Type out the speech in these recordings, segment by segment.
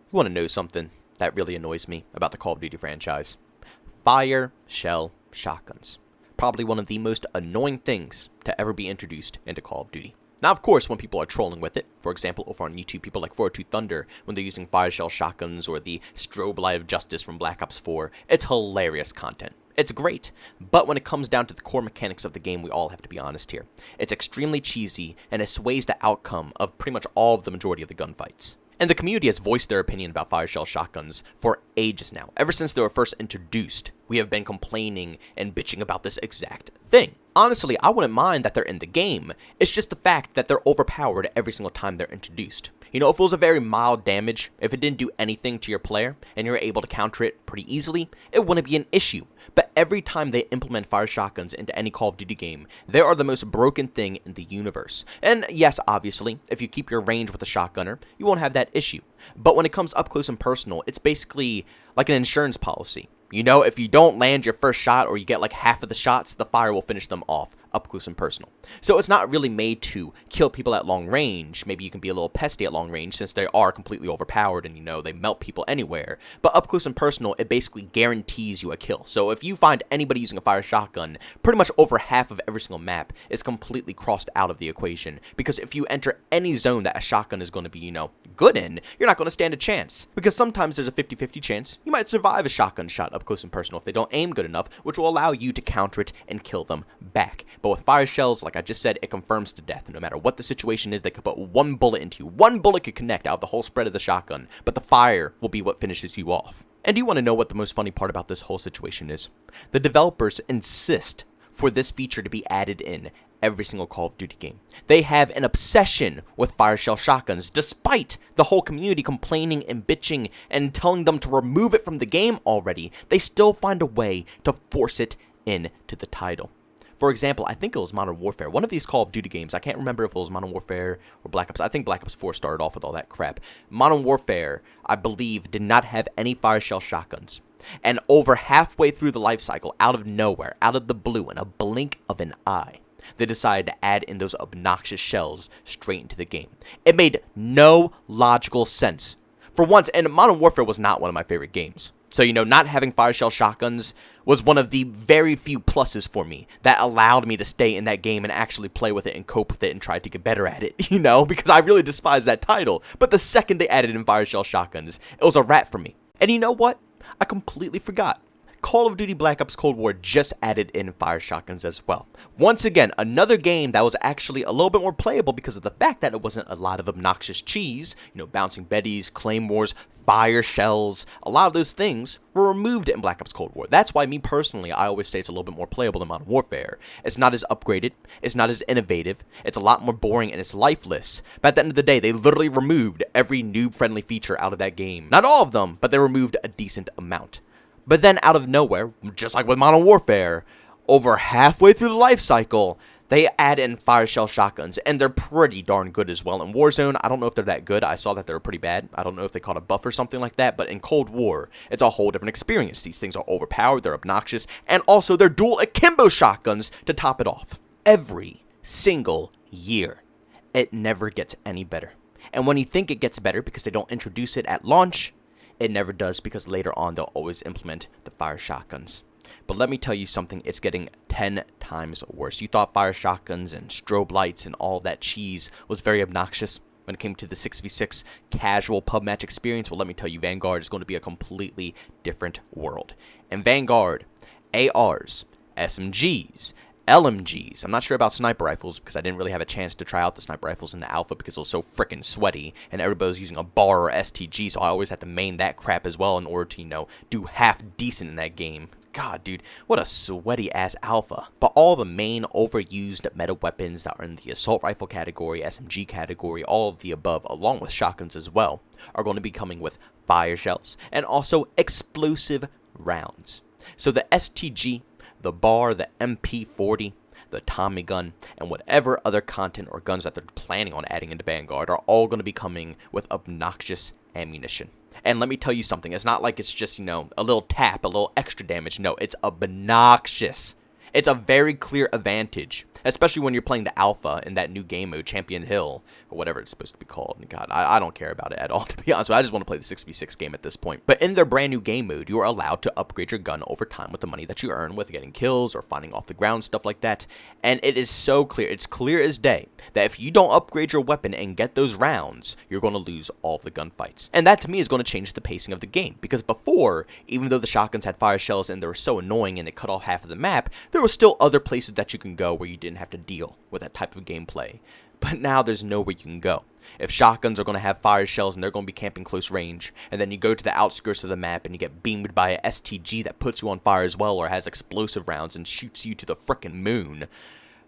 You want to know something that really annoys me about the Call of Duty franchise? Fire shell shotguns. Probably one of the most annoying things to ever be introduced into Call of Duty. Now, of course, when people are trolling with it, for example, over on YouTube, people like 402 Thunder, when they're using fire shell shotguns or the strobe light of justice from Black Ops 4, it's hilarious content. It's great, but when it comes down to the core mechanics of the game, we all have to be honest here. It's extremely cheesy, and it sways the outcome of pretty much all of the majority of the gunfights. And the community has voiced their opinion about fire shell shotguns for ages now. Ever since they were first introduced, we have been complaining and bitching about this exact thing. Honestly, I wouldn't mind that they're in the game. It's just the fact that they're overpowered every single time they're introduced. You know, if it was a very mild damage, if it didn't do anything to your player, and you're able to counter it pretty easily, it wouldn't be an issue. But every time they implement fire shotguns into any Call of Duty game, they are the most broken thing in the universe. And yes, obviously, if you keep your range with a shotgunner, you won't have that issue. But when it comes up close and personal, it's basically like an insurance policy. You know, if you don't land your first shot or you get like half of the shots, the fire will finish them off up close and personal. So it's not really made to kill people at long range. Maybe you can be a little pesty at long range since they are completely overpowered and, you know, they melt people anywhere. But up close and personal, it basically guarantees you a kill. So if you find anybody using a fire shotgun, pretty much over half of every single map is completely crossed out of the equation. Because if you enter any zone that a shotgun is going to be, you know, good in, you're not going to stand a chance. Because sometimes there's a 50-50 chance you might survive a shotgun shot up close and personal if they don't aim good enough, which will allow you to counter it and kill them back. But with fire shells, like I just said, it confirms to death. No matter what the situation is, they could put one bullet into you. One bullet could connect out of the whole spread of the shotgun, but the fire will be what finishes you off. And do you want to know what the most funny part about this whole situation is? The developers insist for this feature to be added in every single Call of Duty game. They have an obsession with fire shell shotguns, despite the whole community complaining and bitching and telling them to remove it from the game already. They still find a way to force it into the title. For example, I think it was Modern Warfare. One of these Call of Duty games, I can't remember if it was Modern Warfare or Black Ops. I think Black Ops 4 started off with all that crap. Modern Warfare, I believe, did not have any fire shell shotguns. And over halfway through the life cycle, out of nowhere, out of the blue, in a blink of an eye, they decided to add in those obnoxious shells straight into the game. It made no logical sense. For once, and Modern Warfare was not one of my favorite games. So, you know, not having fire shell shotguns was one of the very few pluses for me that allowed me to stay in that game and actually play with it and cope with it and try to get better at it, you know, because I really despise that title. But the second they added in fire shell shotguns, it was a wrap for me. And you know what? I completely forgot. Call of Duty Black Ops Cold War just added in fire shotguns as well. Once again, another game that was actually a little bit more playable because of the fact that it wasn't a lot of obnoxious cheese, you know, bouncing Bettys, claymores, fire shells, a lot of those things were removed in Black Ops Cold War. That's why me personally, I always say it's a little bit more playable than Modern Warfare. It's not as upgraded, it's not as innovative, it's a lot more boring and it's lifeless. But at the end of the day, they literally removed every noob-friendly feature out of that game. Not all of them, but they removed a decent amount. But then out of nowhere, just like with Modern Warfare, over halfway through the life cycle, they add in fire shell shotguns, and they're pretty darn good as well. In Warzone, I don't know if they're that good. I saw that they were pretty bad. I don't know if they caught a buff or something like that, but in Cold War, it's a whole different experience. These things are overpowered, they're obnoxious, and also they're dual akimbo shotguns to top it off. Every single year, it never gets any better. And when you think it gets better because they don't introduce it at launch, it never does because later on they'll always implement the fire shotguns. But let me tell you something, it's getting 10 times worse. You thought fire shotguns and strobe lights and all that cheese was very obnoxious when it came to the 6v6 casual pub match experience. Well, let me tell you, Vanguard is going to be a completely different world. In Vanguard, ARs, SMGs, LMGs. I'm not sure about sniper rifles because I didn't really have a chance to try out the sniper rifles in the alpha because it was so freaking sweaty and everybody was using a bar or STG, so I always had to main that crap as well in order to, you know, do half decent in that game. God, dude, what a sweaty ass alpha. But all the main overused meta weapons that are in the assault rifle category, SMG category, all of the above, along with shotguns as well, are going to be coming with fire shells and also explosive rounds. So the STG, the bar, the MP40, the Tommy gun, and whatever other content or guns that they're planning on adding into Vanguard are all going to be coming with obnoxious ammunition. And let me tell you something, it's not like it's just, you know, a little tap, a little extra damage. No, it's obnoxious. It's a very clear advantage especially when you're playing the alpha in that new game mode, Champion Hill, or whatever it's supposed to be called. God, I don't care about it at all, to be honest. I just want to play the 6v6 game at this point. But in their brand new game mode, you are allowed to upgrade your gun over time with the money that you earn with getting kills or finding off the ground, stuff like that. And it is so clear, it's clear as day, that if you don't upgrade your weapon and get those rounds, you're going to lose all of the gunfights. And that to me is going to change the pacing of the game, because before, even though the shotguns had fire shells and they were so annoying and it cut off half of the map, there were still other places that you can go where you didn't have to deal with that type of gameplay. But now there's nowhere you can go. If shotguns are going to have fire shells and they're going to be camping close range, and then you go to the outskirts of the map and you get beamed by a STG that puts you on fire as well, or has explosive rounds and shoots you to the frickin' moon,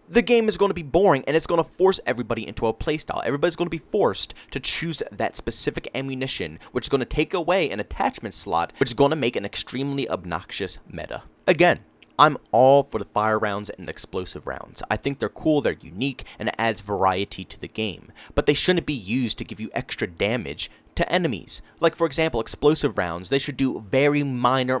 the game is going to be boring, and it's going to force everybody into a playstyle. Everybody's going to be forced to choose that specific ammunition, which is going to take away an attachment slot, which is going to make an extremely obnoxious meta. Again, I'm all for the fire rounds and explosive rounds. I think they're cool, they're unique, and it adds variety to the game. But they shouldn't be used to give you extra damage to enemies. Like, for example, explosive rounds, they should do very minor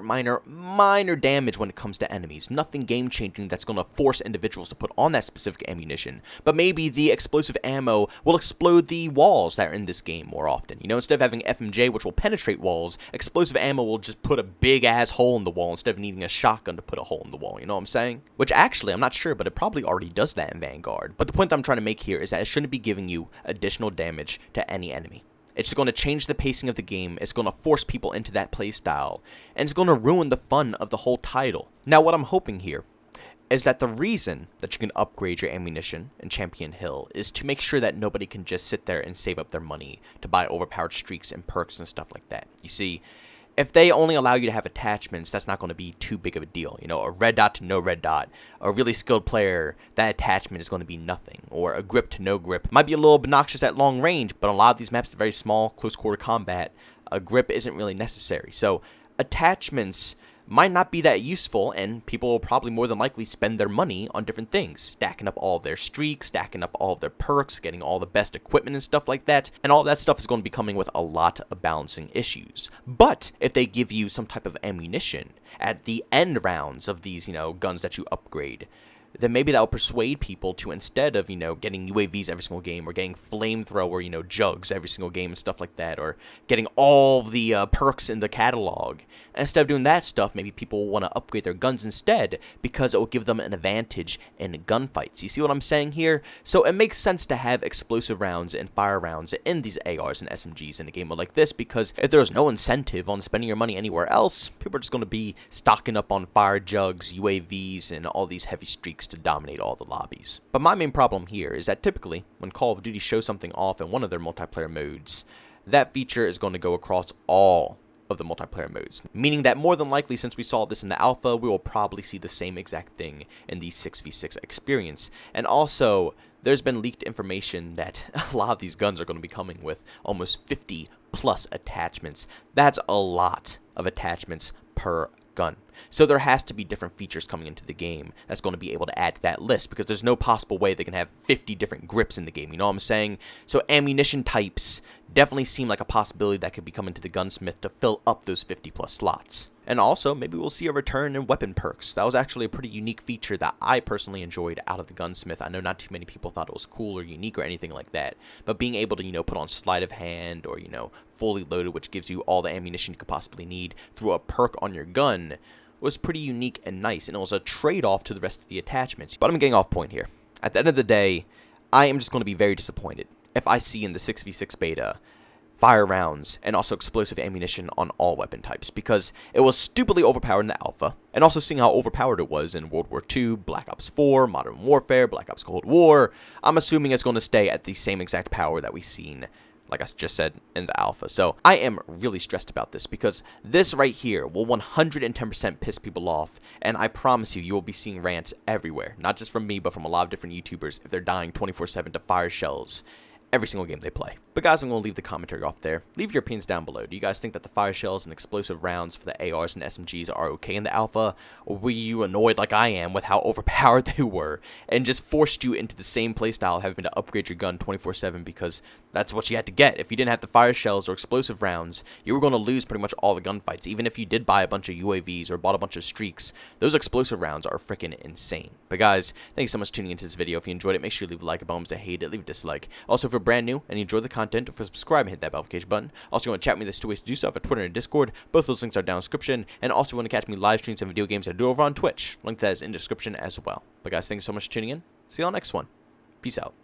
damage when it comes to enemies. Nothing game-changing that's going to force individuals to put on that specific ammunition. But maybe the explosive ammo will explode the walls that are in this game more often. You know, instead of having FMJ, which will penetrate walls, explosive ammo will just put a big-ass hole in the wall instead of needing a shotgun to put a hole in the wall. You know what I'm saying? Which actually, I'm not sure, but it probably already does that in Vanguard. But the point that I'm trying to make here is that it shouldn't be giving you additional damage to any enemy. It's going to change the pacing of the game, it's going to force people into that playstyle, and it's going to ruin the fun of the whole title. Now, what I'm hoping here is that the reason that you can upgrade your ammunition in Champion Hill is to make sure that nobody can just sit there and save up their money to buy overpowered streaks and perks and stuff like that. You see, if they only allow you to have attachments, that's not going to be too big of a deal. You know, a red dot to no red dot, a really skilled player, that attachment is going to be nothing. Or a grip to no grip. Might be a little obnoxious at long range, but on a lot of these maps, they're very small, close quarter combat, a grip isn't really necessary. So, attachments might not be that useful, and people will probably more than likely spend their money on different things, stacking up all of their streaks, stacking up all of their perks, getting all the best equipment and stuff like that, and all that stuff is going to be coming with a lot of balancing issues. But if they give you some type of ammunition at the end rounds of these, you know, guns that you upgrade, then maybe that will persuade people to, instead of, you know, getting UAVs every single game, or getting flamethrower, you know, jugs every single game and stuff like that, or getting all the perks in the catalog. And instead of doing that stuff, maybe people will want to upgrade their guns instead, because it will give them an advantage in gunfights. You see what I'm saying here? So it makes sense to have explosive rounds and fire rounds in these ARs and SMGs in a game like this, because if there's no incentive on spending your money anywhere else, people are just going to be stocking up on fire jugs, UAVs, and all these heavy streaks to dominate all the lobbies. But my main problem here is that typically, when Call of Duty shows something off in one of their multiplayer modes, that feature is going to go across all of the multiplayer modes. Meaning that more than likely, since we saw this in the alpha, we will probably see the same exact thing in the 6v6 experience. And also, there's been leaked information that a lot of these guns are going to be coming with almost 50 plus attachments. That's a lot of attachments per gun. So there has to be different features coming into the game that's going to be able to add to that list, because there's no possible way they can have 50 different grips in the game, you know what I'm saying? So ammunition types definitely seem like a possibility that could be coming to the gunsmith to fill up those 50 plus slots. And also, maybe we'll see a return in weapon perks. That was actually a pretty unique feature that I personally enjoyed out of the gunsmith. I know not too many people thought it was cool or unique or anything like that, but being able to, you know, put on sleight of hand, or, you know, fully loaded, which gives you all the ammunition you could possibly need through a perk on your gun, was pretty unique and nice, and it was a trade-off to the rest of the attachments. But I'm getting off point here. At the end of the day, I am just going to be very disappointed if I see in the 6v6 beta fire rounds and also explosive ammunition on all weapon types, because it was stupidly overpowered in the alpha, and also seeing how overpowered it was in World War II, Black Ops 4, Modern Warfare, Black Ops Cold War, I'm assuming it's going to stay at the same exact power that we've seen, like I just said, in the alpha. So I am really stressed about this, because this right here will 110% piss people off, and I promise you, you will be seeing rants everywhere, not just from me, but from a lot of different YouTubers, if they're dying 24/7 to fire shells every single game they play. But But guys, I'm going to leave the commentary off there. Leave your opinions down below. Do you guys think that the fire shells and explosive rounds for the ARs and SMGs are okay in the alpha? Or were you annoyed like I am with how overpowered they were and just forced you into the same playstyle, having to upgrade your gun 24/7 because that's what you had to get? If you didn't have the fire shells or explosive rounds, you were going to lose pretty much all the gunfights. Even if you did buy a bunch of UAVs or bought a bunch of streaks, those explosive rounds are freaking insane. But guys, thanks so much for tuning into this video. If you enjoyed it, make sure you leave a like. If you hate it, leave a dislike. Also, if you're brand new and you enjoy the content, if you subscribe and hit that notification button. Also, if you want to chat with me, there's 2 ways to do so: at Twitter and Discord. Both those links are down in the description. And also, if you want to catch me live streams and video games I do over on Twitch, link to that is in the description as well. But guys, thanks so much for tuning in. See you all next one. Peace out.